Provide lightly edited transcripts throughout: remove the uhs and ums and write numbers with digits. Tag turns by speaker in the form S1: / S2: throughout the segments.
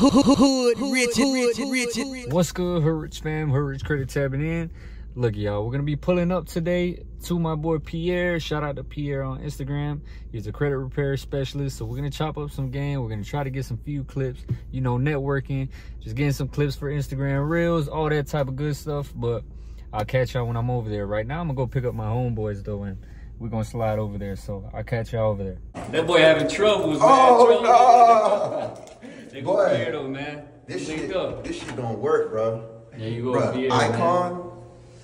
S1: What's good, Hood Rich fam? Hood Rich Credit tapping in. Look, y'all, we're gonna be pulling up today to my boy Pierre. Shout out to Pierre on Instagram. He's a credit repair specialist, so we're gonna chop up some game. We're gonna try to get some few clips, you know, networking, just getting some clips for Instagram Reels, all that type of good stuff. But I'll catch y'all when I'm over there. Right now, I'm gonna go pick up my homeboys though, and we're gonna slide over there. So I'll catch y'all over there. That boy having troubles, man.
S2: Oh, no.
S1: They go Pierre though, man.
S2: This shit don't work, bro.
S1: Yeah, you go
S2: bro,
S1: Pierre,
S2: Icon,
S1: man.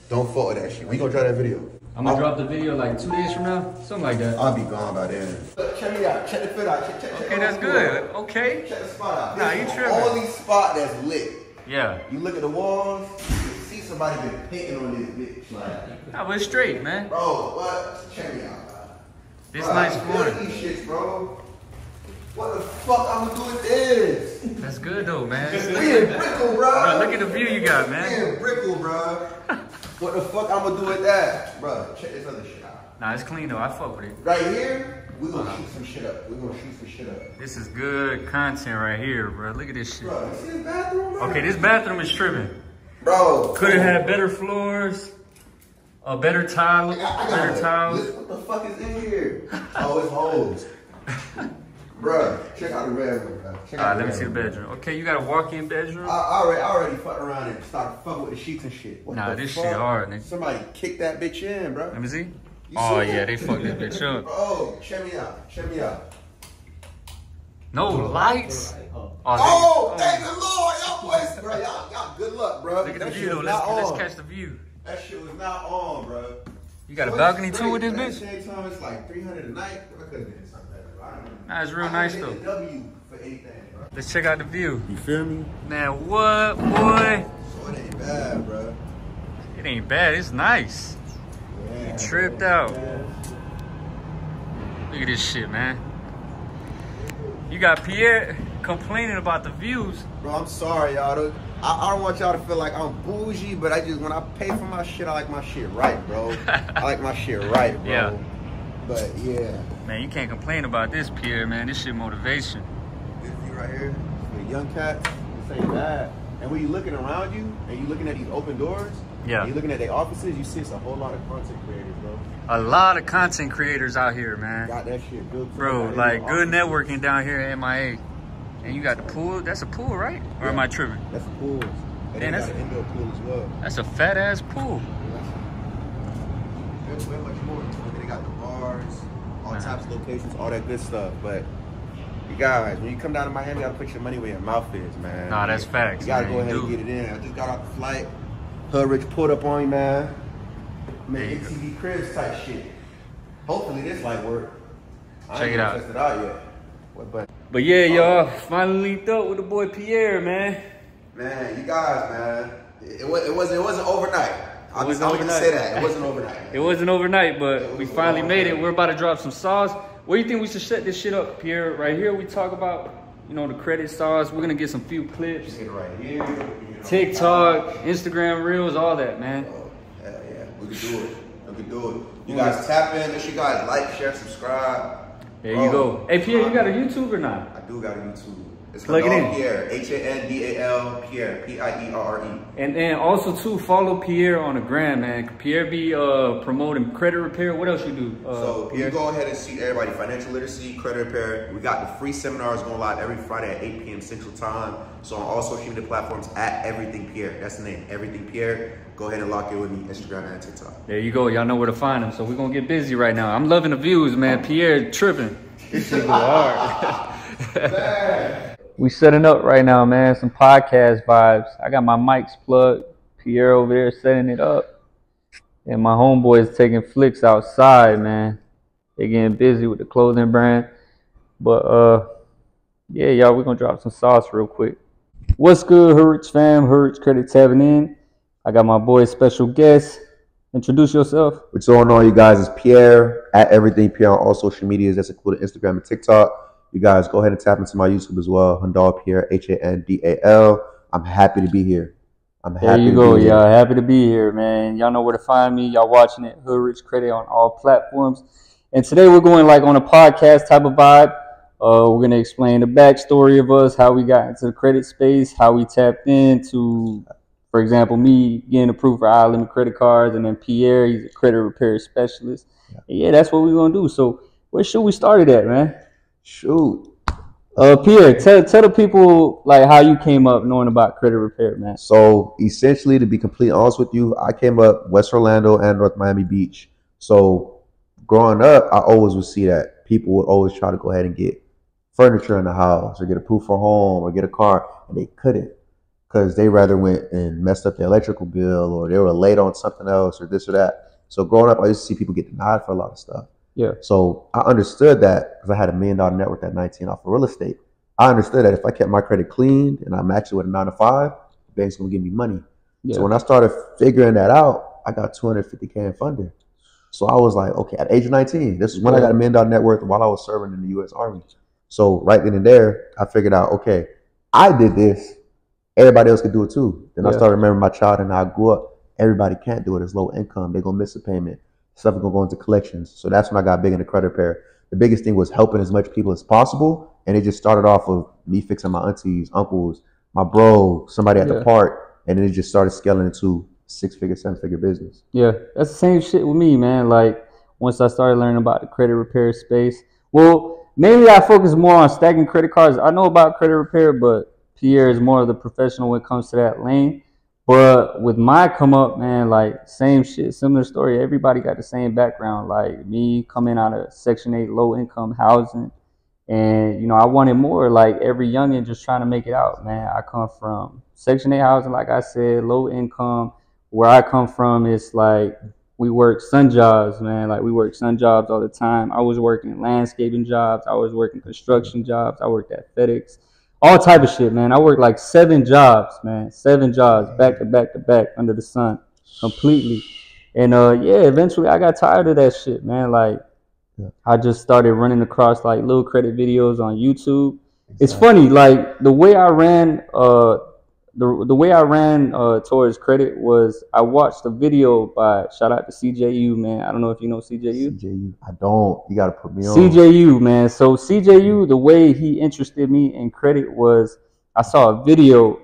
S2: don't fuck with that shit. We gonna try that video.
S1: I'm gonna drop the video like 2 days from now, something like that.
S2: I'll be gone by then. Check me out. Check the fit out. Check
S1: okay, that's good. Okay.
S2: Check the spot out.
S1: Nah, you tripping.
S2: Only spot that's lit.
S1: Yeah.
S2: You look at the walls, you see somebody been painting on this bitch. Like,
S1: nah, but it's straight, man.
S2: Bro, what? Check me out, bro.
S1: This nice flooring.
S2: These shits, bro. What the fuck I'm gonna do with this?
S1: That's good though, man.
S2: We in Brickle, bro.
S1: Look at the view you got, man.
S2: We in Brickle, bro. What the fuck I'm gonna do with that? Bro, check this other shit out.
S1: Nah, it's clean though. I fuck with it.
S2: Right here, we gonna shoot some shit up. We gonna shoot some shit up.
S1: This is good content right here, bro. Look at this shit.
S2: Bro, you see this bathroom, bro?
S1: Okay, this bathroom is tripping.
S2: Bro.
S1: Could have had better floors, a better tile, better tiles.
S2: What the fuck is in here? Oh, it's holes. Bro, check out the bedroom, bro.
S1: Alright, let me see the bedroom. Okay, you got a walk-in bedroom?
S2: I already fucked around and started fucking with the sheets and shit. What
S1: nah, this shit hard, nigga.
S2: Somebody kicked that bitch in, bro.
S1: Let me see. Oh yeah, they fucked this bitch up.
S2: Bro, check me out. Check me out.
S1: No lights?
S2: Oh, thank the Lord, y'all boys, bro. Y'all good luck, bro.
S1: Look at the view though. Let's catch the view.
S2: That shit was not on, bro.
S1: You got a balcony too with this bitch?
S2: At the same time, it's like 300 a night. I could have been something better, bro.
S1: Nah, it's real nice though.
S2: W for anything, bro.
S1: Let's check out the view.
S2: You feel me?
S1: Man, what, boy?
S2: So it ain't bad, bro.
S1: It ain't bad. It's nice.
S2: Yeah,
S1: you tripped out.
S2: Yeah.
S1: Look at this shit, man. You got Pierre complaining about the views.
S2: Bro, I'm sorry, y'all. I don't want y'all to feel like I'm bougie, but when I pay for my shit, I like my shit right, bro. I like my shit right, bro.
S1: Yeah.
S2: But yeah.
S1: Man, you can't complain about this, Pierre, man. This shit motivation.
S2: This view right here, for the young cats, this ain't bad. And when you looking around you, and you looking at these open doors,
S1: yeah,
S2: you looking at their offices, you see it's a whole lot of content creators, bro.
S1: A lot of content creators out here, man.
S2: Got that shit built.
S1: Bro, like good networking down here at MIA. And you got the pool. That's a pool, right? Or am I tripping?
S2: That's a pool. And then that's an indoor pool as well.
S1: That's a fat ass pool.
S2: There's way much more. They got the bars, all types of locations, all that good stuff. But you guys, when you come down to Miami, you gotta put your money where your mouth is, man.
S1: Nah, that's facts.
S2: You gotta go ahead and get it in. I just got off the flight. Hood Rich pulled up on you, man. Make MTV Cribs type shit. Hopefully this light work.
S1: Check it out.
S2: Test it out yet.
S1: But yeah, y'all, finally linked up with the boy Pierre, man.
S2: Man, you guys, man, it wasn't overnight. I'm gonna say that. It wasn't overnight.
S1: It wasn't overnight, but we finally made it. We're about to drop some sauce. Where do you think we should set this shit up, Pierre? Right here, we talk about, you know, the credit sauce. We're gonna get some few clips.
S2: Right here.
S1: TikTok, Instagram Reels, all that, man.
S2: Oh, hell yeah. We can do it. We can do it. You guys tap in. Make sure you guys like, share, subscribe.
S1: There you go. Hey, Pierre, you got a YouTube or not?
S2: I do got a YouTube. It's
S1: Plug it in.
S2: Pierre, Handal, Pierre, P-I-E-R-R-E.
S1: And then also too, follow Pierre on the gram, man. Pierre be promoting credit repair. What else you do?
S2: So Pierre? You go ahead and see everybody, financial literacy, credit repair. We got the free seminars going live every Friday at 8 p.m. Central Time. So on all social media platforms at Everything Pierre. That's the name, Everything Pierre. Go ahead and lock in with me, Instagram and TikTok.
S1: There you go. Y'all know where to find him. So we're gonna get busy right now. I'm loving the views, man. Pierre tripping. This shit go hard. We setting up right now, man. Some podcast vibes. I got my mics plugged. Pierre over there setting it up. And my homeboys taking flicks outside, man. They getting busy with the clothing brand. But yeah, y'all, we're gonna drop some sauce real quick. What's good, Hood Rich fam? Hood Rich Credit tapping in. I got my boy special guest. Introduce yourself.
S2: What's going on, you guys? It's Pierre at Everything Pierre on all social medias. That's including Instagram and TikTok. You guys go ahead and tap into my YouTube as well. Handal Pierre, Handal. I'm happy to be here. I'm happy. There
S1: you go, y'all. Happy to be here, man. Y'all know where to find me. Y'all watching it, Hood Rich Credit on all platforms. And today we're going like on a podcast type of vibe. We're gonna explain the backstory of us, how we got into the credit space, how we tapped into, for example, me getting approved for high limit credit cards, and then Pierre, he's a credit repair specialist. Yeah, that's what we're gonna do. So where should we start it at, man?
S2: Shoot.
S1: Pierre, tell the people like how you came up knowing about credit repair, man.
S2: So essentially, to be completely honest with you, I came up West Orlando and North Miami Beach. So growing up, I always would see that people would always try to go ahead and get furniture in the house or get approved for a home or get a car, and they couldn't because they rather went and messed up the electrical bill or they were late on something else or this or that. So growing up, I used to see people get denied for a lot of stuff.
S1: Yeah.
S2: So I understood that because I had $1 million net worth at 19 off of real estate. I understood that if I kept my credit clean and I matched it with a 9 to 5, the bank's gonna give me money. Yeah. So when I started figuring that out, I got $250K in funding. So I was like, okay, at age of 19, this is when I got $1 million net worth while I was serving in the U.S. Army. So right then and there, I figured out, okay, I did this. Everybody else could do it too. Then I started remembering my child and I grew up. Everybody can't do it. It's low income. They're going to miss a payment. Stuff is going to go into collections. So that's when I got big into credit repair. The biggest thing was helping as much people as possible. And it just started off of me fixing my aunties, uncles, my bro, somebody at the park. And then it just started scaling into 6-figure, 7-figure business.
S1: Yeah, that's the same shit with me, man. Like once I started learning about the credit repair space, well, mainly I focus more on stacking credit cards. I know about credit repair, but Pierre is more of the professional when it comes to that lane. But with my come up, man, like same shit, similar story. Everybody got the same background. Like me coming out of Section 8 low income housing. And, you know, I wanted more, like every youngin' just trying to make it out, man. I come from Section 8 housing, like I said, low income. Where I come from, it's like we work sun jobs, man. Like we work sun jobs all the time. I was working landscaping jobs. I was working construction jobs. I worked at FedEx. All type of shit, man. I worked like 7 jobs, man. 7 jobs back to back to back under the sun completely. And yeah, eventually I got tired of that shit, man. Like I just started running across like little credit videos on YouTube. It's funny, like the way I ran the way I ran towards credit was I watched a video by, shout out to CJU, man. I don't know if you know CJU.
S2: CJU, I don't. You got to put me on.
S1: CJU, man. So CJU, the way he interested me in credit was I saw a video,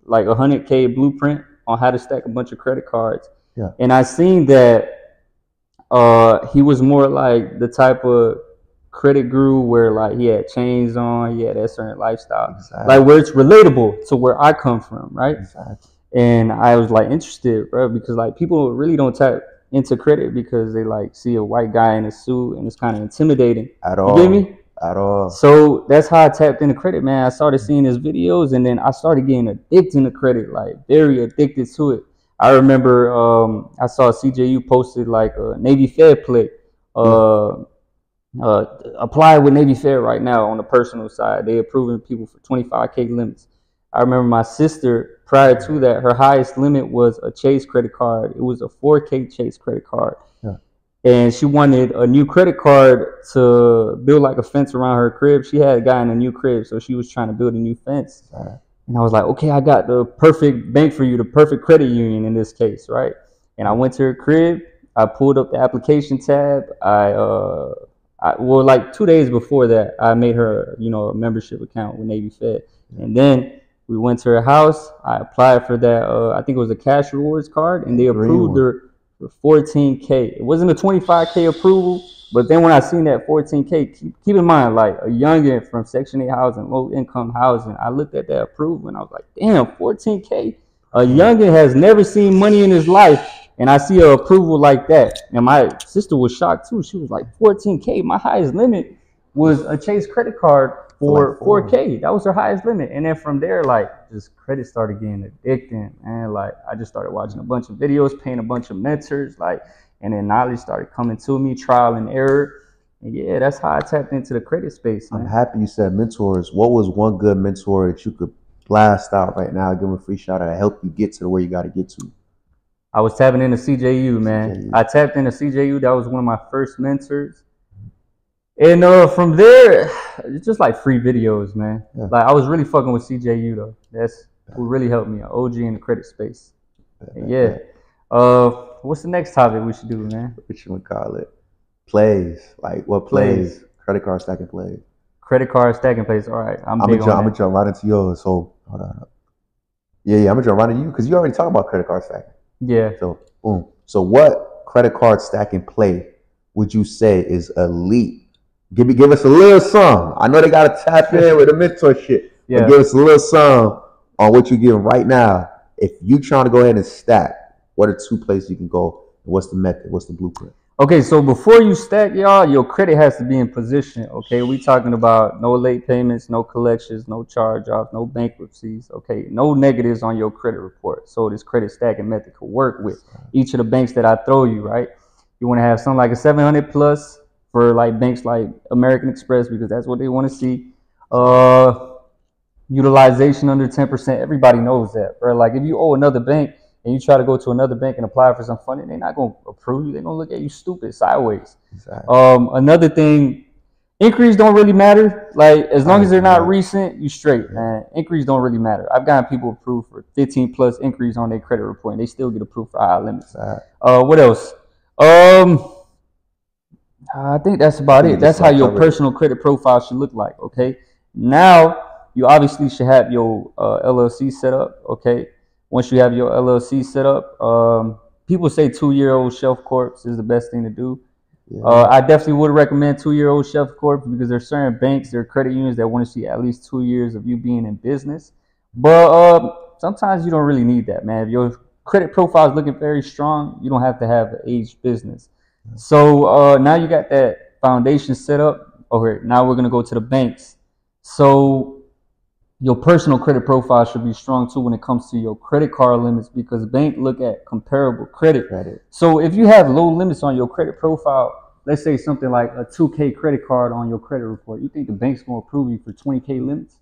S1: like 100K blueprint on how to stack a bunch of credit cards. Yeah. And I seen that he was more like the type of credit guru where like he had chains on, he had that certain lifestyle, like where it's relatable to where I come from, right? And I was like interested, bro, because like people really don't tap into credit because they like see a white guy in a suit and it's kind of intimidating.
S2: At all.
S1: You get me?
S2: At all.
S1: So that's how I tapped into credit, man. I started seeing his videos and then I started getting addicted to credit, like very addicted to it. I remember I saw CJU posted like a Navy Fed play. Apply with Navy Fed right now on the personal side. They approving people for 25K limits. I remember my sister, prior to that, her highest limit was a Chase credit card. It was a 4K Chase credit card. Yeah. And she wanted a new credit card to build like a fence around her crib. She had gotten a new crib, so she was trying to build a new fence. And I was like, okay, I got the perfect bank for you, the perfect credit union in this case, right? And I went to her crib. I pulled up the application tab. Well, like 2 days before that, I made her, you know, a membership account with Navy Fed. And then we went to her house. I applied for that. I think it was a cash rewards card, and they approved her for 14K. It wasn't a 25K approval, but then when I seen that 14K, keep in mind, like a youngin from Section 8 housing, low income housing, I looked at that approval and I was like, damn, 14K. A youngin has never seen money in his life. And I see an approval like that. And my sister was shocked too. She was like, 14K, my highest limit was a Chase credit card for 4K. That was her highest limit. And then from there, like, just credit started getting addicting. And like, I just started watching a bunch of videos, paying a bunch of mentors, like, and then knowledge started coming to me, trial and error. And yeah, that's how I tapped into the credit space, man.
S2: I'm happy you said mentors. What was one good mentor that you could blast out right now, give them a free shout out to help you get to where you got to get to?
S1: I was tapping into CJU, man. I tapped into CJU. That was one of my first mentors. And from there, it's just like free videos, man. Yeah. Like I was really fucking with CJU though. That's who really helped me, an OG in the credit space. Yeah. What's the next topic we should do, man?
S2: What you would call it? Plays. Like what plays? Credit card stacking plays.
S1: Credit card stacking place. All right, I'm
S2: I'm
S1: big on
S2: gonna
S1: that.
S2: jump right into yours. So hold on. Yeah, I'm gonna jump right into you because you already talked about credit card stacking.
S1: Yeah.
S2: So boom. So what credit card stacking play would you say is elite? Give us a little sum. I know they gotta tap in with a mentorship,
S1: Yeah.
S2: but give us a little sum on what you're giving right now. If you trying to go ahead and stack, what are 2 places you can go? And what's the method? What's the blueprint?
S1: Okay, so before you stack, y'all, your credit has to be in position. Okay, we talking about no late payments, no collections, no charge-offs, no bankruptcies. Okay, no negatives on your credit report. So this credit stacking method could work with each of the banks that I throw you. Right, you want to have something like a 700 plus for like banks like American Express because that's what they want to see. Utilization under 10%. Everybody knows that, bro. Like if you owe another bank and you try to go to another bank and apply for some funding, they're not going to approve you. They're going to look at you stupid sideways.
S2: Exactly.
S1: Another thing, inquiries don't really matter. Like as long as they're not recent, you straight, man. Inquiries don't really matter. I've gotten people approved for 15 plus inquiries on their credit report and they still get approved for high limits. What else? I think that's about it. That's how your personal credit profile should look like. Okay. Now you obviously should have your LLC set up. Okay. Once you have your LLC set up, people say 2-year-old shelf corps is the best thing to do. Yeah. I definitely would recommend 2-year-old shelf corps because there's certain banks, there are credit unions that want to see at least 2 years of you being in business. But sometimes you don't really need that, man. If your credit profile is looking very strong, you don't have to have an aged business. So now you got that foundation set up. Okay, now we're gonna go to the banks. So your personal credit profile should be strong too when it comes to your credit card limits because banks look at comparable credit. So if you have low limits on your credit profile, let's say something like a 2K credit card on your credit report, you think the bank's gonna approve you for 20K limits?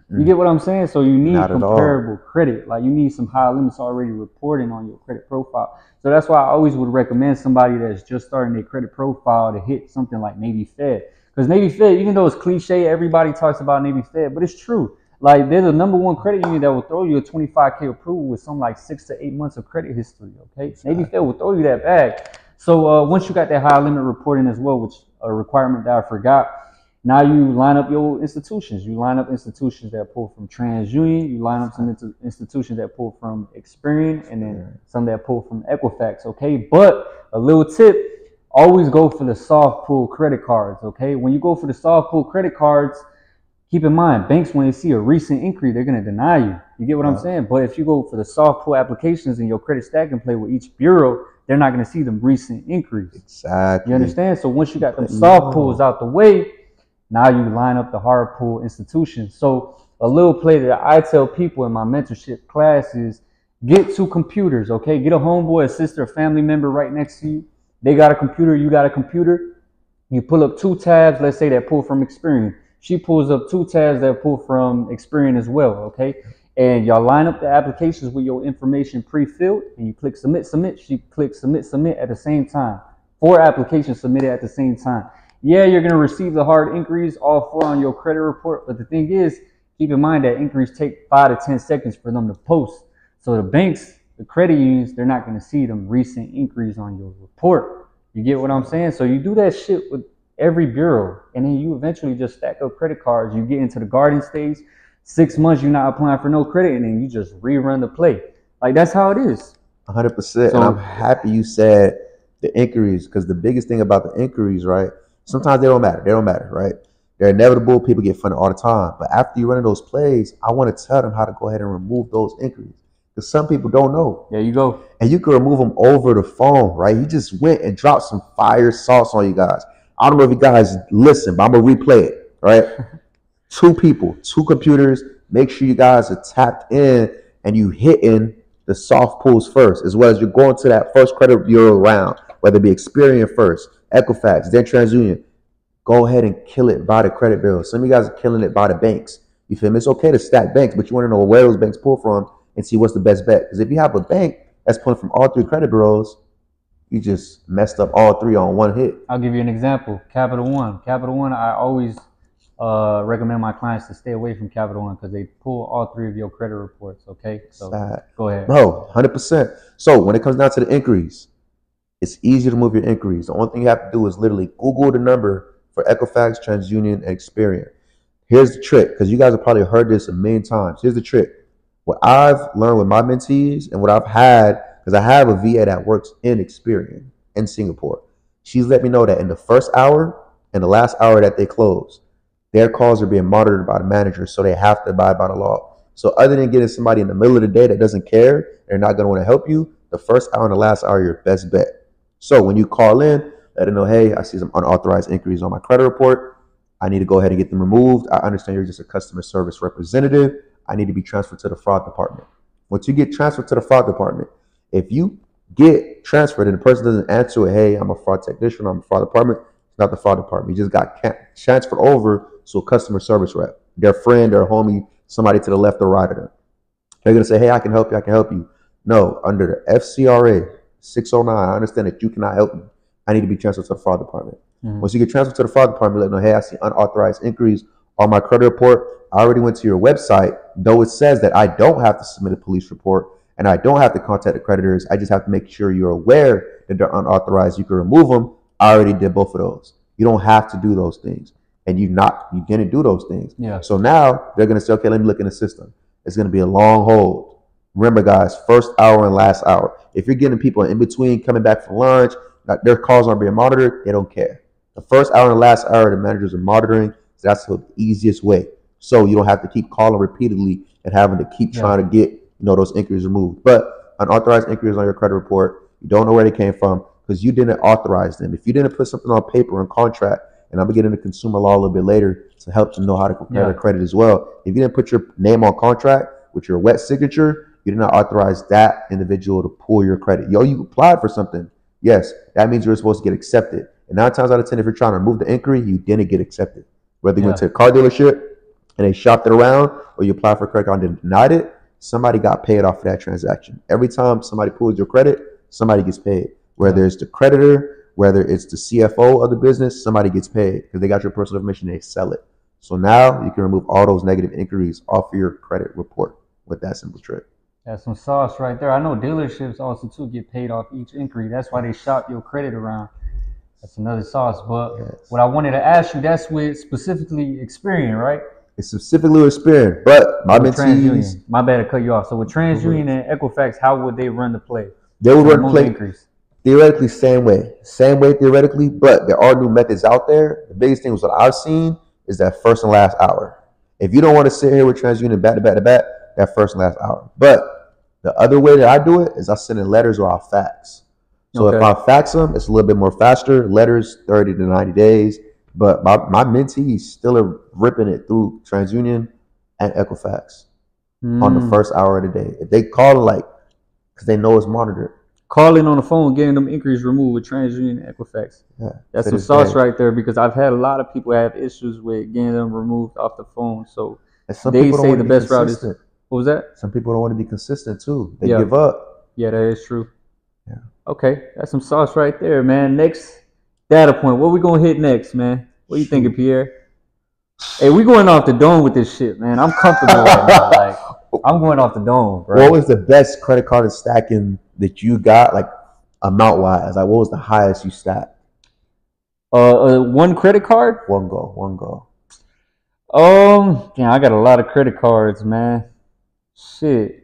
S1: You get what I'm saying? So you need comparable credit. Like you need some high limits already reporting on your credit profile. So that's why I always would recommend somebody that's just starting their credit profile to hit something like Navy Fed. Because Navy Fed, even though it's cliche, everybody talks about Navy Fed, but it's true. Like there's a #1 credit union that will throw you a 25K approval with some like 6 to 8 months of credit history. Okay, Navy Fed will throw you that bag. So once you got that high limit reporting as well, which a requirement that I forgot, now you line up your institutions. You line up institutions that pull from TransUnion. You line up some institutions that pull from Experian, and then some that pull from Equifax. Okay, but a little tip: always go for the soft pull credit cards. Okay, when you go for the soft pull credit cards, keep in mind, banks, when they see a recent increase, they're going to deny you. You get what I'm saying? But if you go for the soft pull applications in your credit stacking play with each bureau, they're not going to see them recent increase.
S2: Exactly.
S1: You understand? So once you got them soft pulls out the way, now you line up the hard pull institutions. So a little play that I tell people in my mentorship class is get 2 computers, okay? Get a homeboy, a sister, a family member right next to you. They got a computer, you got a computer. You pull up 2 tabs, let's say that pull from Experian. She pulls up 2 tabs that pull from Experian as well, okay? And y'all line up the applications with your information pre-filled, and you click submit, submit. She clicks submit, submit at the same time. 4 applications submitted at the same time. Yeah, you're going to receive the hard inquiries, all 4 on your credit report. But the thing is, keep in mind that inquiries take 5 to 10 seconds for them to post. So the banks, the credit unions, they're not going to see them recent inquiries on your report. You get what I'm saying? So you do that shit with every bureau. And then you eventually just stack up credit cards. You get into the garden stage. 6 months, you're not applying for no credit. And then you just rerun the play. Like, that's how it is.
S2: 100%. So, and I'm happy you said the inquiries, because the biggest thing about the inquiries, right? Sometimes they don't matter. They don't matter, right? They're inevitable. People get funded all the time. But after you run those plays, I want to tell them how to go ahead and remove those inquiries. Because some people don't know.
S1: There you go.
S2: And you can remove them over the phone, right? He just went and dropped some fire sauce on you guys. I don't know if you guys listen, but I'm going to replay it, right? 2 people, 2 computers. Make sure you guys are tapped in and you hitting the soft pulls first, as well as you're going to that first credit bureau round, whether it be Experian first, Equifax, then TransUnion. Go ahead and kill it by the credit bureau. Some of you guys are killing it by the banks. You feel me? It's okay to stack banks, but you want to know where those banks pull from and see what's the best bet. Because if you have a bank that's pulling from all 3 credit bureaus, you just messed up all 3 on one hit.
S1: I'll give you an example. Capital One. Capital One, I always recommend my clients to stay away from Capital One because they pull all 3 of your credit reports, okay? So go ahead.
S2: Bro, 100%. So when it comes down to the inquiries, it's easy to move your inquiries. The only thing you have to do is literally Google the number for Equifax, TransUnion, and Experian. Here's the trick, because you guys have probably heard this a million times. Here's the trick. What I've learned with my mentees and what I've had, because I have a VA that works in Experian in Singapore. She's let me know that in the first hour and the last hour that they close, their calls are being monitored by the manager, so they have to abide by the law. So other than getting somebody in the middle of the day that doesn't care, they're not going to want to help you, the first hour and the last hour are your best bet. So when you call in, let them know, hey, I see some unauthorized inquiries on my credit report. I need to go ahead and get them removed. I understand you're just a customer service representative. I need to be transferred to the fraud department. Once you get transferred to the fraud department, if you get transferred and the person doesn't answer it, hey, I'm a fraud technician, I'm a fraud department, it's not the fraud department. You just got transferred over to a customer service rep, their friend, their homie, somebody to the left or right of them. They're going to say, hey, I can help you, I can help you. No, under the FCRA 609, I understand that you cannot help me. I need to be transferred to the fraud department. Once you get transferred to the fraud department, let them know, hey, I see unauthorized inquiries on my credit report. I already went to your website, though it says that I don't have to submit a police report and I don't have to contact the creditors. I just have to make sure you're aware that they're unauthorized. You can remove them. I already did both of those. You don't have to do those things. And you didn't do those things.
S1: Yeah.
S2: So now they're going to say, okay, let me look in the system. It's going to be a long hold. Remember, guys, first hour and last hour. If you're getting people in between coming back from lunch, their calls aren't being monitored, they don't care. The first hour and the last hour, the managers are monitoring. So that's the easiest way. So you don't have to keep calling repeatedly and having to keep trying to get those inquiries removed. But unauthorized inquiries on your credit report, you don't know where they came from because you didn't authorize them. If you didn't put something on paper and contract, and I'm going to get into consumer law a little bit later to help you know how to compare the credit as well. If you didn't put your name on contract with your wet signature, you did not authorize that individual to pull your credit. You applied for something. Yes, that means you're supposed to get accepted. And 9 times out of 10, if you're trying to remove the inquiry, you didn't get accepted. Whether you went to a car dealership and they shopped it around, or you applied for a credit card and denied it, somebody got paid off for that transaction. Every time somebody pulls your credit, somebody gets paid. Whether it's the creditor, whether it's the CFO of the business, somebody gets paid because they got your personal information and they sell it. So now you can remove all those negative inquiries off of your credit report with that simple trick.
S1: That's some sauce right there. I know dealerships also too get paid off each inquiry. That's why they shop your credit around. That's another sauce. But what I wanted to ask you, that's with specifically Experian, right?
S2: It's specifically with Experian, but my mentees.
S1: My bad to cut you off. So with TransUnion and Equifax, how would they run the play?
S2: They would run the play theoretically same way theoretically, but there are new methods out there. The biggest thing was what I've seen is that first and last hour. If you don't want to sit here with TransUnion back to back to back, that first and last hour. But the other way that I do it is I send in letters or I'll fax. So if I fax them, it's a little bit more faster. Letters, 30 to 90 days. But my mentees still are ripping it through TransUnion and Equifax on the first hour of the day. If they call because they know it's monitored.
S1: Calling on the phone, getting them inquiries removed with TransUnion and Equifax. Yeah, that's some sauce right there because I've had a lot of people have issues with getting them removed off the phone. So they say the best route is. What was that?
S2: Some people don't want to be consistent too. They give up.
S1: Yeah, that is true. Yeah. Okay, that's some sauce right there, man. Next data point. What we gonna hit next, man? What you thinking, Pierre? Hey, we going off the dome with this shit, man. I'm comfortable right now. I'm going off the dome, bro.
S2: What was the best credit card stacking that you got, amount wise? What was the highest you stacked?
S1: One credit card?
S2: One go.
S1: I got a lot of credit cards, man. Shit.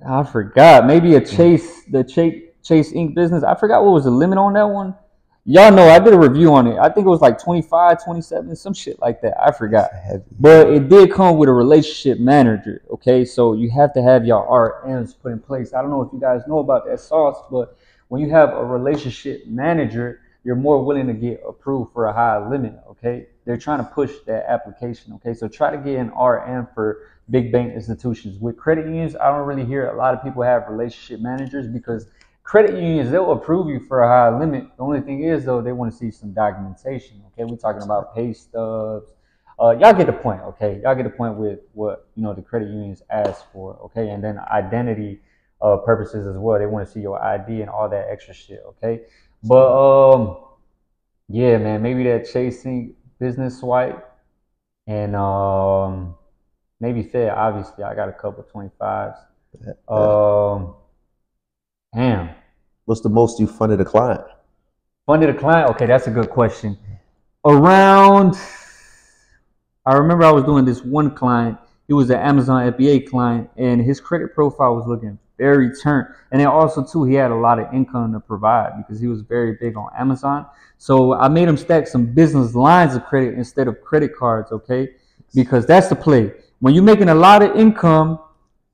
S1: I forgot. Maybe the Chase Inc. business. I forgot what was the limit on that one. Y'all know I did a review on it. I think it was 25, 27, some shit like that. I forgot. But it did come with a relationship manager. Okay, so you have to have your RMs put in place. I don't know if you guys know about that sauce, but when you have a relationship manager, you're more willing to get approved for a high limit. Okay, they're trying to push that application. Okay, so try to get an RM for big bank institutions. With credit unions, I don't really hear a lot of people have relationship managers because credit unions, they'll approve you for a high limit. The only thing is, though, they want to see some documentation. Okay, we're talking about pay stubs. Y'all get the point. Okay, y'all get the point with what the credit unions ask for. Okay, and then identity purposes as well. They want to see your ID and all that extra shit. Okay, but yeah, man, maybe that chasing business swipe and maybe Fed. Obviously, I got a couple 25s. Damn.
S2: What's the most you funded a client?
S1: Funded a client? Okay, that's a good question. Around I remember I was doing this one client. He was an Amazon FBA client, and his credit profile was looking very turned. And then also too, he had a lot of income to provide because he was very big on Amazon. So I made him stack some business lines of credit instead of credit cards, okay? Because that's the play. When you're making a lot of income,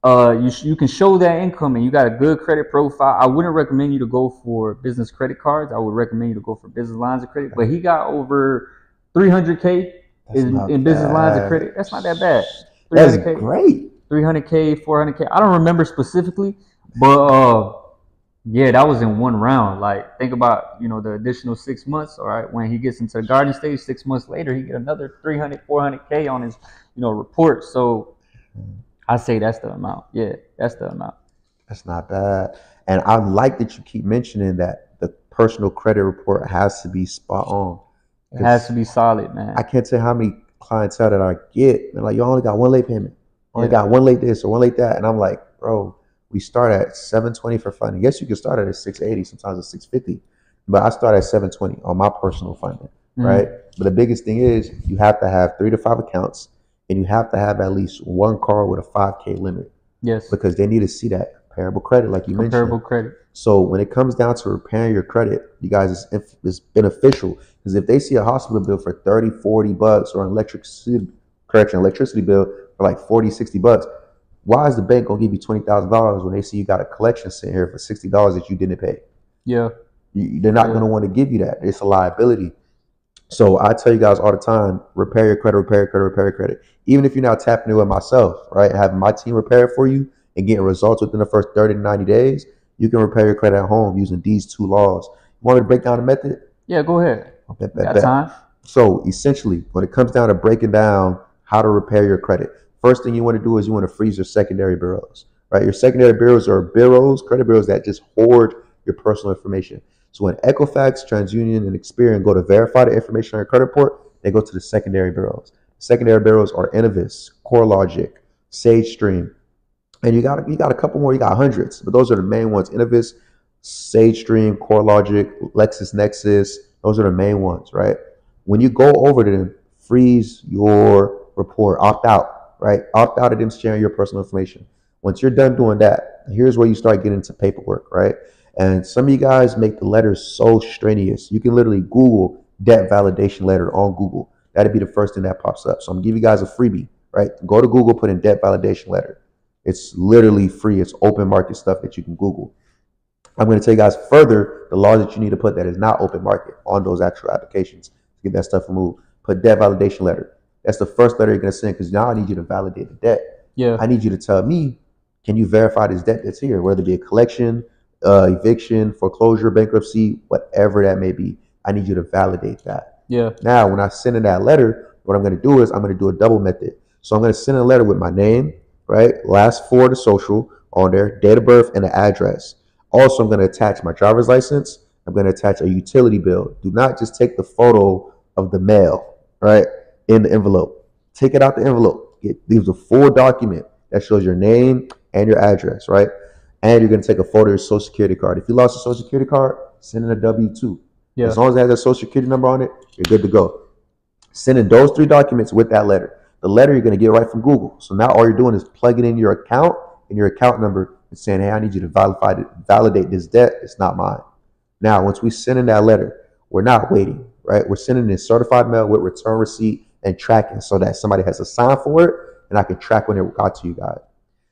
S1: you can show that income and you got a good credit profile. I wouldn't recommend you to go for business credit cards. I would recommend you to go for business lines of credit. But he got over 300K in business lines of credit. That's not that bad.
S2: That's great.
S1: 300K, 400K. I don't remember specifically, but yeah, that was in one round. Like, think about, the additional 6 months. All right, when he gets into the garden stage, 6 months later, he get another 300, 400K on his, report. So I say that's the amount. Yeah, that's the amount.
S2: That's not bad. And I like that you keep mentioning that the personal credit report has to be spot on.
S1: It has to be solid, man.
S2: I can't tell how many clientele that I get. They're like, you only got one late payment. Only got one late this or one late that. And I'm like, bro, we start at $720 for funding. Yes, you can start at $680, sometimes it's $650. But I start at $720 on my personal funding, right? But the biggest thing is you have to have 3 to 5 accounts. And you have to have at least one card with a 5K limit.
S1: Yes.
S2: Because they need to see that comparable credit, like you mentioned.
S1: Comparable credit.
S2: So when it comes down to repairing your credit, you guys, it's beneficial. Because if they see a hospital bill for $30, $40 or an electricity bill for like $40, $60, why is the bank going to give you $20,000 when they see you got a collection sitting here for $60 that you didn't pay?
S1: Yeah.
S2: They're not going to want to give you that. It's a liability. So I tell you guys all the time, repair your credit, repair your credit, repair your credit. Even if you're not tapping into it myself, right? Having my team repair it for you and getting results within the first 30 to 90 days, you can repair your credit at home using these 2 laws. You want me to break down the method?
S1: Yeah, go ahead. Got time.
S2: So essentially, when it comes down to breaking down how to repair your credit, first thing you want to do is you want to freeze your secondary bureaus, right? Your secondary bureaus are credit bureaus that just hoard your personal information. So when Equifax, TransUnion, and Experian go to verify the information on your credit report, they go to the secondary bureaus. Secondary bureaus are Innovis, CoreLogic, SageStream, and you got a couple more. You got hundreds, but those are the main ones: Innovis, SageStream, CoreLogic, LexisNexis. Those are the main ones, right? When you go over to them, freeze your report, opt out, right? Opt out of them sharing your personal information. Once you're done doing that, here's where you start getting into paperwork, right? And some of you guys make the letters so strenuous. You can literally Google debt validation letter on Google. That'd be the first thing that pops up. So I'm gonna give you guys a freebie, right? Go to Google, put in debt validation letter. It's literally free. It's open market stuff that you can Google. I'm gonna tell you guys further the laws that you need to put that is not open market on those actual applications to get that stuff removed. Put debt validation letter. That's the first letter you're gonna send because now I need you to validate the debt.
S1: Yeah.
S2: I need you to tell me, can you verify this debt that's here, whether it be a collection, eviction, foreclosure, bankruptcy, whatever that may be. I need you to validate that.
S1: Yeah.
S2: Now, when I send in that letter, what I'm going to do is I'm going to do a double method. So I'm going to send a letter with my name, right? Last 4 of the social on there, date of birth, and the address. Also, I'm going to attach my driver's license. I'm going to attach a utility bill. Do not just take the photo of the mail, right, in the envelope. Take it out the envelope. Leaves a full document that shows your name and your address, right? And you're going to take a photo of your social security card. If you lost a social security card, send in a W-2. Yeah. As long as it has a social security number on it, you're good to go. Send in those 3 documents with that letter. The letter you're going to get right from Google. So now all you're doing is plugging in your account and your account number and saying, hey, I need you to validate this debt. It's not mine. Now, once we send in that letter, we're not waiting, right? We're sending in certified mail with return receipt and tracking so that somebody has to sign for it and I can track when it got to you guys.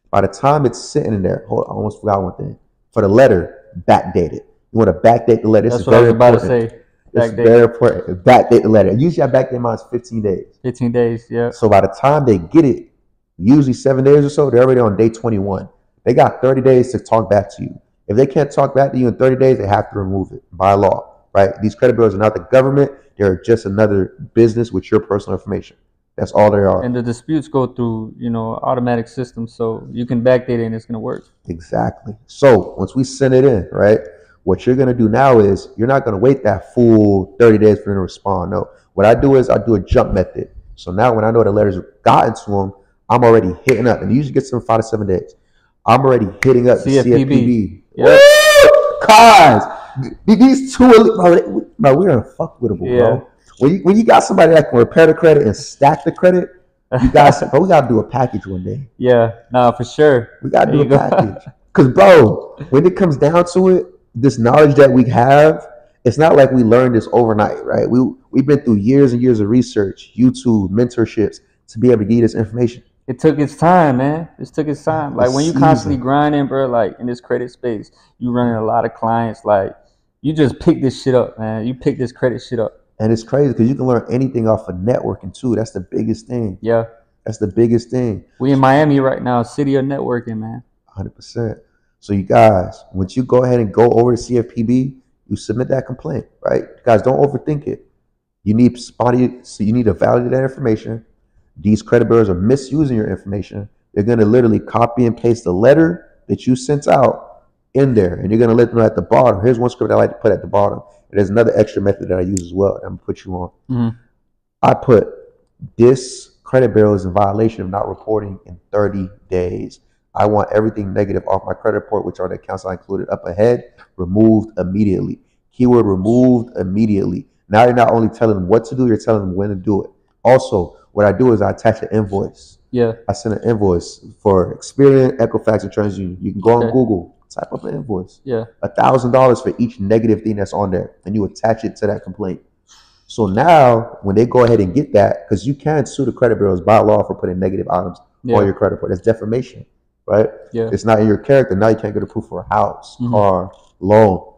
S2: By the time it's sitting in there, hold on, I almost forgot one thing. For the letter, backdate it. You want to backdate the letter.
S1: That's what I was about to say.
S2: It's very important. Backdate the letter. Usually I backdate mine 15 days.
S1: 15 days, yeah.
S2: So by the time they get it, usually 7 days or so, they're already on day 21. They got 30 days to talk back to you. If they can't talk back to you in 30 days, they have to remove it by law, right? These credit bureaus are not the government. They're just another business with your personal information. That's all they are.
S1: And the disputes go through, automatic systems, so you can backdate it and it's going to work.
S2: Exactly. So once we send it in, right, what you're going to do now is you're not going to wait that full 30 days for them to respond. No. What I do is I do a jump method. So now when I know the letters have gotten to them, I'm already hitting up. And it usually gets them 5 to 7 days. I'm already hitting up the CFPB.
S1: Yeah.
S2: Guys, these 2, bro, we're unfuckwittable, bro. when you got somebody that can repair the credit and stack the credit, you guys, bro, we gotta do a package one day.
S1: Yeah, no, for sure.
S2: We gotta do a package. Cause bro, when it comes down to it, this knowledge that we have, it's not like we learned this overnight, right? We've been through years and years of research, YouTube, mentorships to be able to get this information.
S1: It took its time, man. It took its time. Like when you constantly grinding, bro, like in this credit space, you running a lot of clients, like you just pick this shit up, man. You pick this credit shit up.
S2: And it's crazy because you can learn anything off of networking too. That's the biggest thing.
S1: Yeah.
S2: That's the biggest thing.
S1: We in Miami right now, city of networking, man.
S2: 100%. So you guys, once you go ahead and go over to CFPB, you submit that complaint, right? Guys, don't overthink it. You need to validate that information. These credit bureaus are misusing your information. They're going to literally copy and paste the letter that you sent out in there, and you're going to let them know at the bottom. Here's one script I like to put at the bottom. And there's another extra method that I use as well that I'm going to put you on.
S1: Mm-hmm.
S2: I put this credit bureau is in violation of not reporting in 30 days. I want everything negative off my credit report, which are the accounts I included up ahead, removed immediately. Keyword removed immediately. Now you're not only telling them what to do, you're telling them when to do it. Also, what I do is I attach an invoice.
S1: Yeah.
S2: I send an invoice for Experian, Equifax, and TransUnion. You can go on Google, type up an invoice.
S1: Yeah.
S2: $1,000 for each negative thing that's on there, and you attach it to that complaint. So now, when they go ahead and get that, because you can sue the credit bureaus by law for putting negative items on your credit report. That's defamation, right?
S1: Yeah.
S2: It's not in your character. Now you can't get approved for a house, car, loan.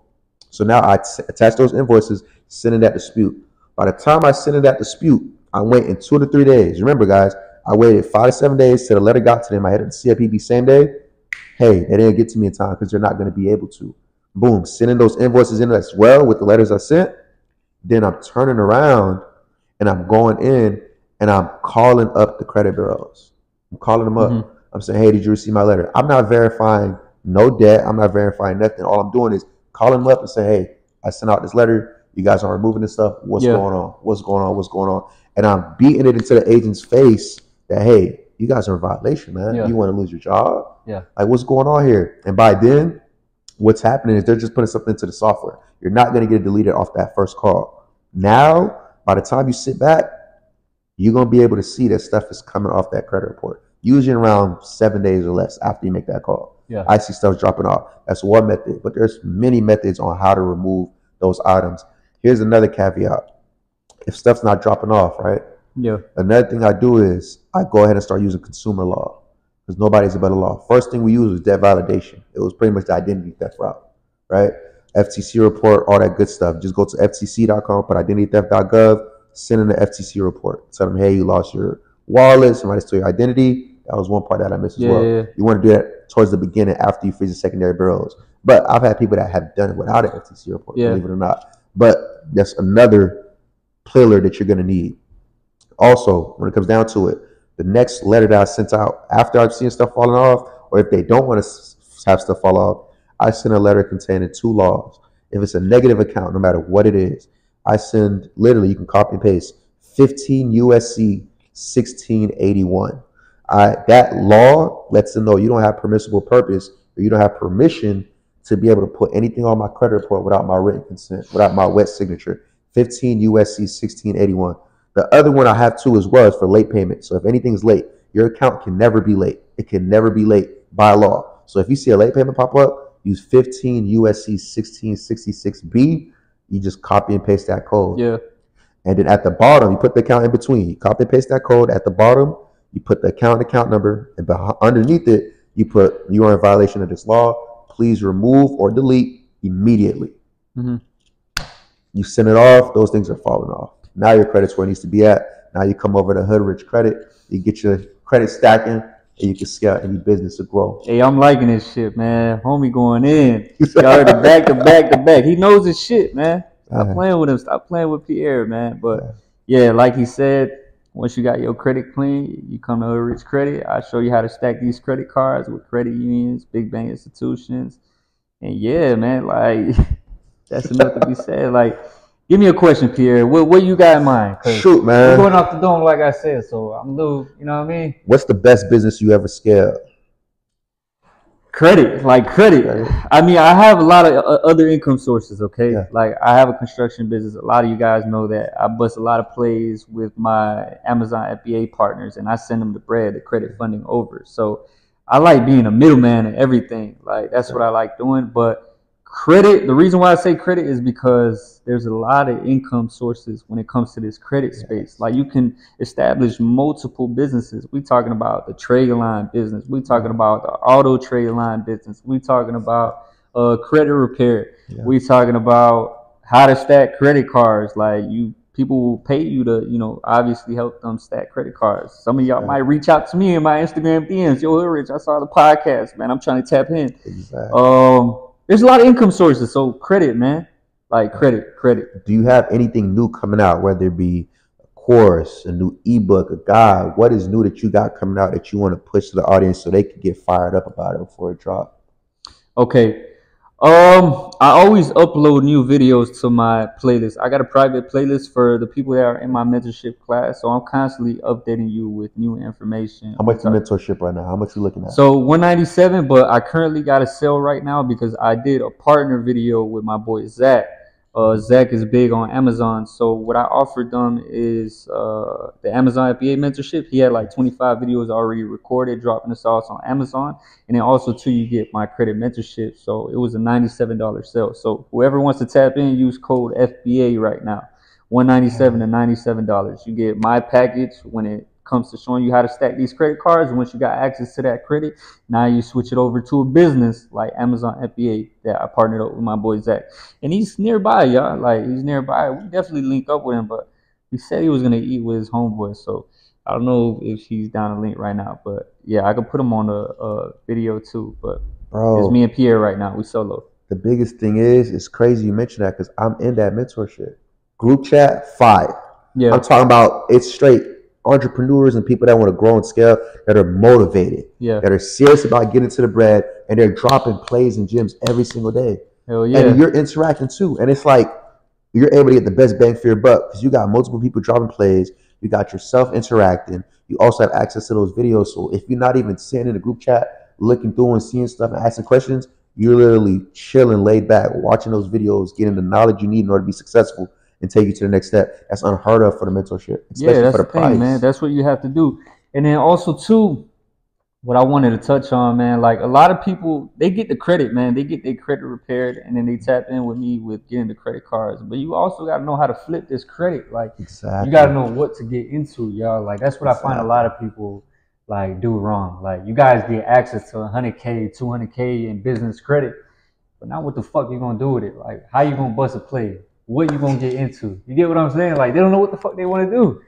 S2: So now I attach those invoices, send in that dispute. By the time I send in that dispute, I'm waiting 2 to 3 days. Remember, guys, I waited 5 to 7 days till the letter got to them. I had it to CFPB same day. Hey, they didn't get to me in time because they're not going to be able to. Boom, sending those invoices in as well with the letters I sent. Then I'm turning around and I'm going in and I'm calling up the credit bureaus. I'm calling them up. I'm saying, hey, did you receive my letter? I'm not verifying no debt. I'm not verifying nothing. All I'm doing is calling them up and say, hey, I sent out this letter. You guys are removing this stuff. What's going on? What's going on? What's going on? And I'm beating it into the agent's face that, hey, you guys are in violation, man. You want to lose your job?
S1: Yeah.
S2: Like, what's going on here? And by then, what's happening is they're just putting something into the software. You're not going to get it deleted off that first call. Now, by the time you sit back, you're going to be able to see that stuff is coming off that credit report. Usually around 7 days or less after you make that call.
S1: Yeah.
S2: I see stuff dropping off. That's one method, but there's many methods on how to remove those items. Here's another caveat. If stuff's not dropping off, right?
S1: Yeah.
S2: Another thing I do is I go ahead and start using consumer law because nobody's above the law. First thing we used was debt validation. It was pretty much the identity theft route, right? FTC report, all that good stuff. Just go to ftc.com, put identitytheft.gov, send in the FTC report. Tell them, hey, you lost your wallet, somebody stole your identity. That was one part that I missed as well. Yeah. You want to do that towards the beginning after you freeze the secondary bureaus. But I've had people that have done it without an FTC report, believe it or not. But that's another pillar that you're going to need. Also, when it comes down to it, the next letter that I sent out after I've seen stuff falling off, or if they don't want to have stuff fall off, I send a letter containing 2 laws. If it's a negative account, no matter what it is, I send, literally, you can copy and paste 15 USC 1681. That law lets them know you don't have permissible purpose, or you don't have permission to be able to put anything on my credit report without my written consent, without my wet signature. 15 USC 1681. The other one I have too as well is for late payment. So if anything's late, your account can never be late. It can never be late by law. So if you see a late payment pop up, use 15 USC 1666B. You just copy and paste that code.
S1: Yeah.
S2: And then at the bottom, you put the account in between. You copy and paste that code. At the bottom, you put the account number. And underneath it, you put, you are in violation of this law. Please remove or delete immediately. You send it off. Those things are falling off. Now your credit's where it needs to be at. Now you come over to Hood Rich Credit. You get your credit stacking, and you can scale any business to grow.
S1: Hey, I'm liking this shit, man. Homie going in. Y'all heard the back to back to back. He knows his shit, man. Stop playing with him. Stop playing with Pierre, man. But yeah, like he said, once you got your credit clean, you come to Hood Rich Credit. I'll show you how to stack these credit cards with credit unions, big bank institutions. And yeah, man, like that's enough to be said. Like, give me a question, Pierre. What you got in mind?
S2: Shoot, man.
S1: I'm going off the dome, like I said, so I'm a little, you know what I mean?
S2: What's the best business you ever scaled?
S1: Credit, like credit. I mean, I have a lot of other income sources, okay?
S2: Yeah.
S1: Like I have a construction business. A lot of you guys know that. I bust a lot of plays with my Amazon FBA partners and I send them the bread, the credit funding over. So I like being a middleman and everything. Like that's what I like doing. But credit, the reason why I say credit is because there's a lot of income sources when it comes to this credit space. Like you can establish multiple businesses. We talking about the trade line business. We talking about the auto trade line business. We talking about credit repair. We talking about how to stack credit cards. Like people will pay you to, obviously help them stack credit cards. Some of y'all might reach out to me in my Instagram DMs. Yo, Rich, I saw the podcast, man. I'm trying to tap in.
S2: Exactly.
S1: There's a lot of income sources, so credit, man. Like credit.
S2: Do you have anything new coming out, whether it be a course, a new ebook, a guide? What is new that you got coming out that you want to push to the audience so they can get fired up about it before it drops?
S1: Okay. I always upload new videos to my playlist. I got a private playlist for the people that are in my mentorship class, so I'm constantly updating you with new information.
S2: How much is mentorship right now? How much you looking at?
S1: So $197, but I currently got a sale right now because I did a partner video with my boy Zach. Zach is big on Amazon, so what I offered them is the Amazon FBA mentorship. He had like 25 videos already recorded, dropping the sauce on Amazon, and then also too you get my credit mentorship. So it was a $97 sale. So whoever wants to tap in, use code FBA right now, $197 to $97. You get my package when it comes to showing you how to stack these credit cards. And once you got access to that credit, now you switch it over to a business like Amazon FBA that I partnered up with my boy Zach. And he's nearby, y'all. Like he's nearby. We definitely link up with him, but he said he was gonna eat with his homeboy. So I don't know if he's down to link right now. But yeah, I could put him on a video too. But it's me and Pierre right now. We solo.
S2: The biggest thing is, it's crazy you mentioned that because I'm in that mentorship group chat. Yeah, I'm talking about it's straight entrepreneurs and people that want to grow and scale, that are motivated, that are serious about getting to the bread, and they're dropping plays and gems every single day.
S1: Hell yeah.
S2: And you're interacting too, and it's like you're able to get the best bang for your buck because you got multiple people dropping plays, you got yourself interacting, you also have access to those videos. So if you're not even sitting in the group chat looking through and seeing stuff and asking questions, you're literally chilling, laid back, watching those videos, getting the knowledge you need in order to be successful and take you to the next step. That's unheard of for the mentorship, especially
S1: that's
S2: for the price.
S1: thing, man. That's what you have to do. And then also too, what I wanted to touch on, man, like a lot of people, they get the credit, man. They get their credit repaired and then they tap in with me with getting the credit cards. But you also got to know how to flip this credit. Like you got to know what to get into, y'all. Like that's what I find a lot of people like do wrong. Like you guys get access to 100K, 200K in business credit, but now what the fuck you gonna do with it? Like how you gonna bust a play? What you gonna get into? You get what I'm saying? Like they don't know what the fuck they want to do.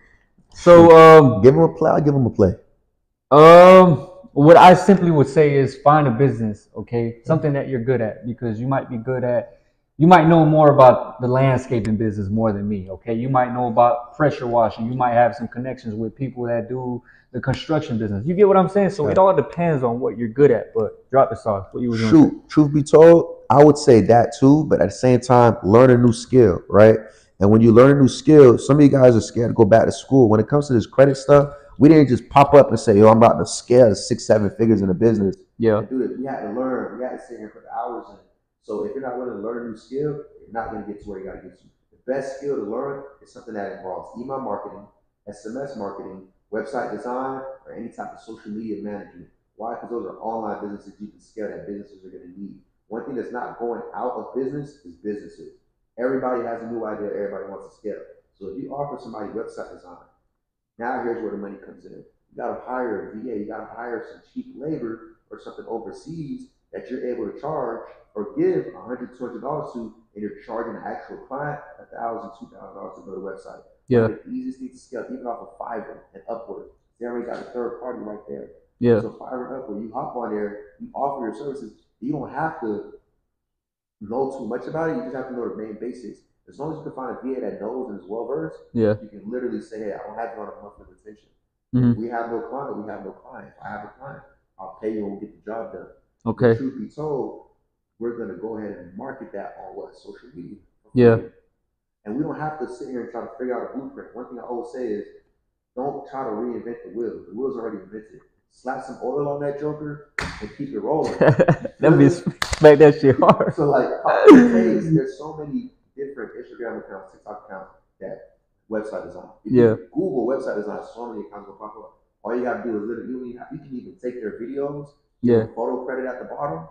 S1: So
S2: give them a play. I'll give them a play.
S1: What I simply would say is find a business, okay? Something that you're good at, because you might know more about the landscaping business more than me, okay? You might know about pressure washing. You might have some connections with people that do the construction business. You get what I'm saying? So it all depends on what you're good at, but drop the sauce. What you was doing?
S2: Shoot, truth be told, I would say that too, but at the same time, learn a new skill, right? And when you learn a new skill, some of you guys are scared to go back to school. When it comes to this credit stuff, we didn't just pop up and say, yo, I'm about to scale 6-7 figures in a business.
S1: Yeah.
S2: Do this. We had to learn. We had to sit here for the hours in. So if you're not willing to learn a new skill, you're not going to get to where you got to get to. The best skill to learn is something that involves email marketing, SMS marketing, website design, or any type of social media management. Why? Because those are online businesses you can scale that businesses are going to need. One thing that's not going out of business is businesses. Everybody has a new idea. Everybody wants to scale. So if you offer somebody website design, now here's where the money comes in. You got to hire a VA. You got to hire some cheap labor or something overseas that you're able to charge or give $100, $200 to, and you're charging the actual client $1,000, $2,000 to go to the website.
S1: Yeah.
S2: The easiest thing to scale, even off of Fiverr and Upwork. They already got a third party right there.
S1: Yeah.
S2: So Fiverr and Upwork, you hop on there, you offer your services. You don't have to know too much about it. You just have to know the main basics. As long as you can find a VA that knows and is well versed, you can literally say, hey, I don't have you on a monthly retention. If we have no client, we have no client. If I have a client, I'll pay you and we'll get the job done.
S1: Okay.
S2: But truth be told, we're going to go ahead and market that on what? Social media.
S1: Yeah.
S2: And we don't have to sit here and try to figure out a blueprint. One thing I always say is, don't try to reinvent the wheel. The wheel's already invented. Slap some oil on that joker, and keep it rolling.
S1: That be smack that shit hard.
S2: So like, there's so many different Instagram accounts, TikTok accounts that website design. If you Google website design, so many accounts will pop up. All you gotta do is literally, you can even take their videos, photo credit at the bottom,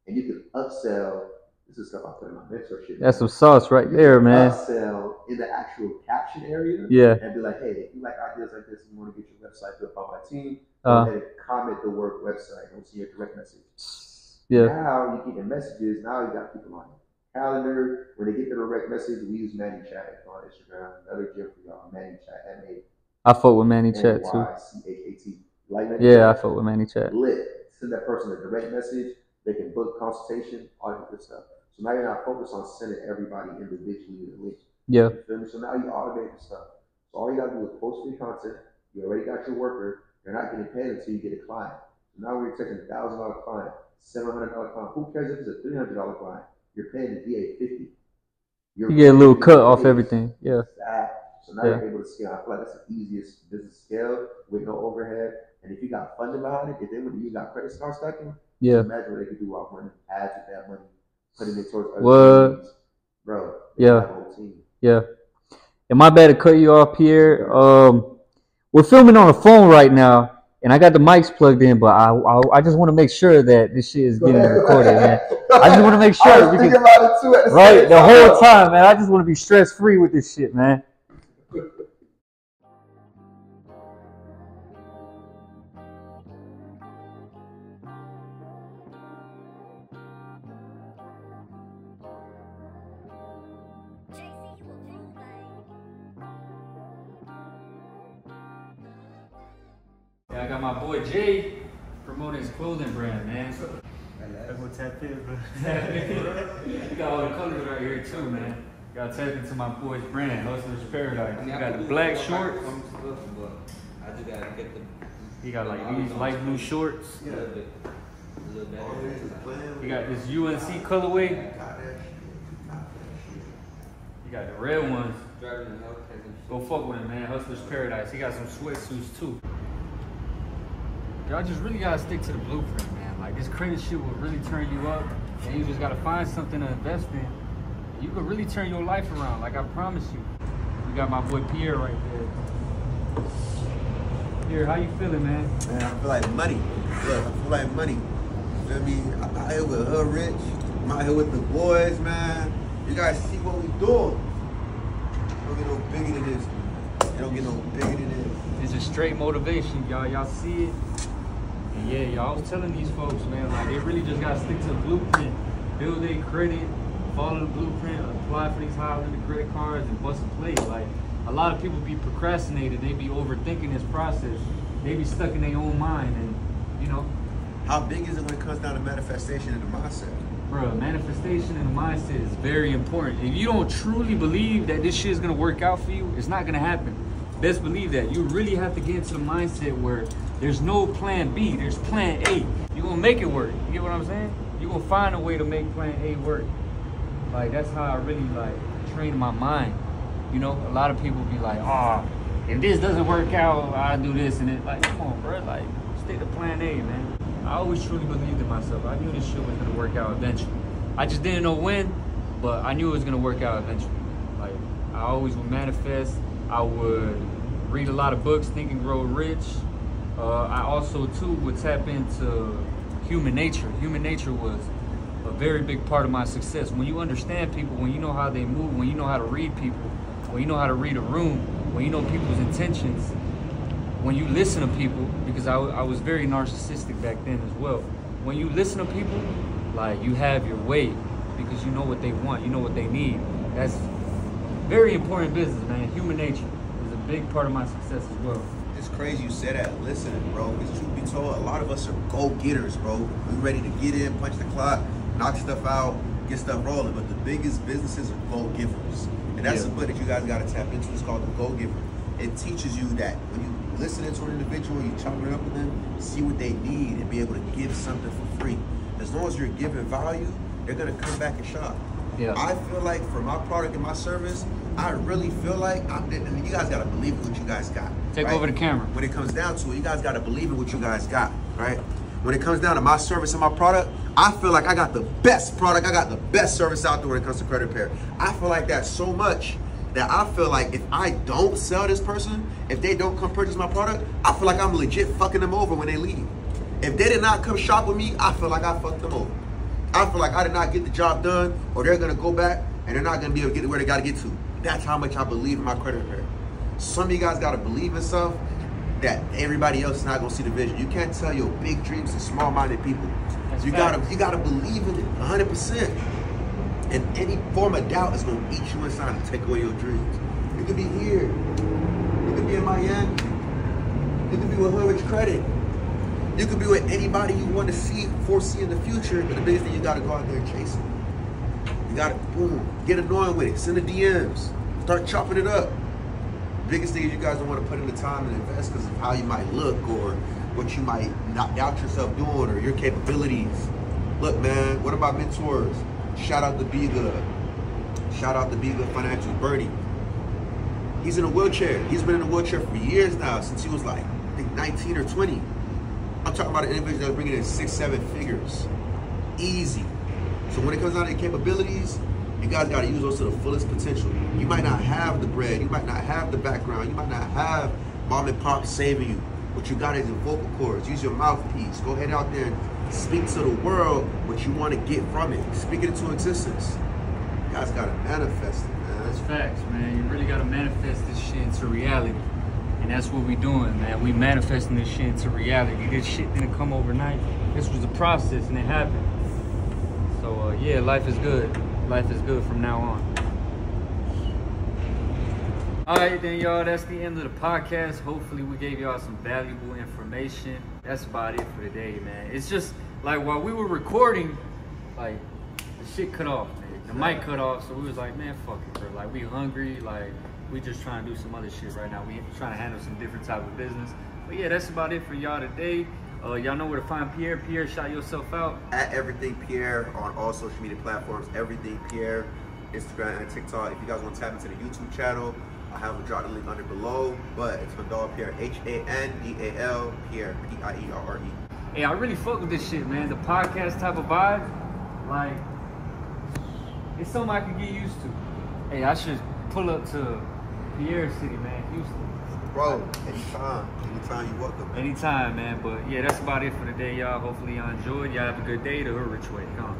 S2: and you can upsell. This is stuff I put in my mentorship.
S1: That's some sauce right there, man.
S2: Upsell in the actual caption area. And be like, hey, if you like ideas like this, you want to get your website built by my team, go ahead and comment the word website. You'll see your direct message. Now you're getting messages. Now you got people on calendar. When they get the direct message, we use ManyChat on Instagram. Another gym for y'all, ManyChat.
S1: I fuck with ManyChat too.
S2: ManyChat. Like ManyChat?
S1: Yeah, I fuck with ManyChat.
S2: Lit. Send that person a direct message. They can book consultation, all that good stuff. So now you're not focused on sending everybody individually the link. You feel me? So now you automate the stuff. So all you gotta do is post free content. You already got your worker. You're not getting paid until you get a client. So now we're taking a $1,000 client, $700 client. Who cares if it's a $300 client? You're paying the VA $50. You get
S1: a little cut off everything.
S2: So now you're able to scale. I feel like that's the easiest business scale with no overhead. And if you got funding behind it, if they would, you got credit score stacking, imagine what they could do off money, add to that money, putting it towards other teams. Bro, have a whole team.
S1: And my bad to cut you off here. We're filming on a phone right now, and I got the mics plugged in, but I just want to make sure that this shit is getting recorded, man. I just want to make sure.
S2: I was thinking about it too at the
S1: the whole time, man. I just want to be stress-free with this shit, man. I got my boy Jay promoting his clothing brand, man. That's what tap is, bro. You got all the colors right here too, man. Got to tap into my boy's brand, Hustler's Paradise. You got the black shorts.
S3: I just gotta get the.
S1: He got like these light blue shorts.
S3: A little bit.
S1: He got this UNC colorway. You got the red ones. Go fuck with him, man. Hustler's Paradise. He got some sweatsuits too. Y'all just really gotta stick to the blueprint, man. Like, this credit shit will really turn you up, and you just gotta find something to invest in. You can really turn your life around, like I promise you. We got my boy Pierre right there. Pierre, how you feeling, man?
S2: Man, I feel like money. Yeah, I feel like money. You know what I mean? I'm out here with Hood Rich. I'm out here with the boys, man. You guys see what we doing. Don't get no bigger than this. You don't get no bigger than this.
S1: It's a straight motivation, y'all. Y'all see it? And yeah, y'all, I was telling these folks, man, like, they really just gotta stick to the blueprint. Build their credit, follow the blueprint, apply for these high-limit credit cards, and bust a plate. Like, a lot of people be procrastinating. They be overthinking this process. They be stuck in their own mind, and, you know.
S2: How big is it when it comes down to manifestation and the mindset?
S1: Bro, manifestation and the mindset is very important. If you don't truly believe that this shit is gonna work out for you, it's not gonna happen. Best believe that. You really have to get into the mindset where there's no plan B, there's plan A. You're gonna make it work. You get what I'm saying? You're gonna find a way to make plan A work. Like, that's how I really, like, train my mind. You know, a lot of people be like, oh, if this doesn't work out, I do this and it. Like, come on, bro. Like, stick to plan A, man. I always truly believed in myself. I knew this shit was gonna work out eventually. I just didn't know when, but I knew it was gonna work out eventually. Like, I always would manifest. I would read a lot of books, Think and Grow Rich. I also, too, would tap into human nature. Human nature was a very big part of my success. When you understand people, when you know how they move, when you know how to read people, when you know how to read a room, when you know people's intentions, when you listen to people, because I was very narcissistic back then as well. When you listen to people, like, you have your way because you know what they want, you know what they need. That's very important business, man. Human nature is a big part of my success as well.
S2: It's crazy you said that. Listen, bro, because truth be told, a lot of us are go-getters, bro. We're ready to get in, punch the clock, knock stuff out, get stuff rolling. But the biggest businesses are go-givers. And that's the book that you guys got to tap into. It's called The Go-Giver. It teaches you that when you listen to an individual, you chop it up with them, see what they need, and be able to give something for free. As long as you're giving value, they're going to come back and shop.
S1: Yeah.
S2: I feel like for my product and my service, I really feel like, you guys got to believe in what you guys got.
S1: Take over the camera.
S2: When it comes down to it, you guys got to believe in what you guys got, right? when it comes down to my service and my product, I feel like I got the best product. I got the best service out there when it comes to credit repair. I feel like that so much that I feel like if I don't sell this person, if they don't come purchase my product, I feel like I'm legit fucking them over when they leave. If they did not come shop with me, I feel like I fucked them over. I feel like I did not get the job done, or they're gonna go back and they're not gonna be able to get to where they gotta get to. That's how much I believe in my credit repair. Some of you guys gotta believe in stuff that everybody else is not gonna see the vision. You can't tell your big dreams to small-minded people. You gotta believe in it 100%. And any form of doubt is gonna eat you inside and take away your dreams. You could be here. You could be in Miami. You could be with Hood Rich Credit. You could be with anybody you want to foresee in the future, but the biggest thing, you gotta go out there and chase it. You gotta, boom, get annoying with it. Send the DMs. Start chopping it up. Biggest thing is you guys don't want to put in the time and invest because of how you might look or what you might not doubt yourself doing or your capabilities. Look, man, what about mentors? Shout out to Be Good. Shout out to Be Good Financial Birdie. He's in a wheelchair. He's been in a wheelchair for years now, since he was like, I think 19 or 20. I'm talking about an individual that's bringing in 6-7 figures. Easy. So when it comes down to capabilities, you guys got to use those to the fullest potential. You might not have the bread, you might not have the background, you might not have mom and pop saving you. What you got is your vocal cords. Use your mouthpiece. Go ahead out there and speak to the world what you want to get from it. Speak it into existence. You guys got to manifest it, man.
S1: That's facts, man. You really got to manifest this shit into reality. And that's what we doing, man. We manifesting this shit into reality. This shit didn't come overnight. This was a process and it happened. So yeah, life is good. Life is good from now on. All right, then, y'all, that's the end of the podcast. Hopefully, we gave y'all some valuable information. That's about it for today, man. It's just, like, while we were recording, like, the shit cut off, man. The mic cut off, so we was like, man, fuck it, bro. Like, we hungry. Like, we just trying to do some other shit right now. We trying to handle some different type of business. But, yeah, that's about it for y'all today. Y'all know where to find Pierre. Pierre, shout yourself out.
S2: At Everything Pierre on all social media platforms. Everything Pierre, Instagram and TikTok. If you guys want to tap into the YouTube channel, I have a drop the link under below. But it's my dog Pierre, Handal, Pierre, P-I-E-R-R-E.
S1: Hey, I really fuck with this shit, man. The podcast type of vibe, like, it's something I can get used to. Hey, I should pull up to Pierre City, man, Houston.
S2: Bro, anytime you welcome.
S1: Anytime, man. But yeah, that's about it for today, y'all. Hopefully y'all enjoyed. Y'all have a good day. The Hood Rich Way. Come on.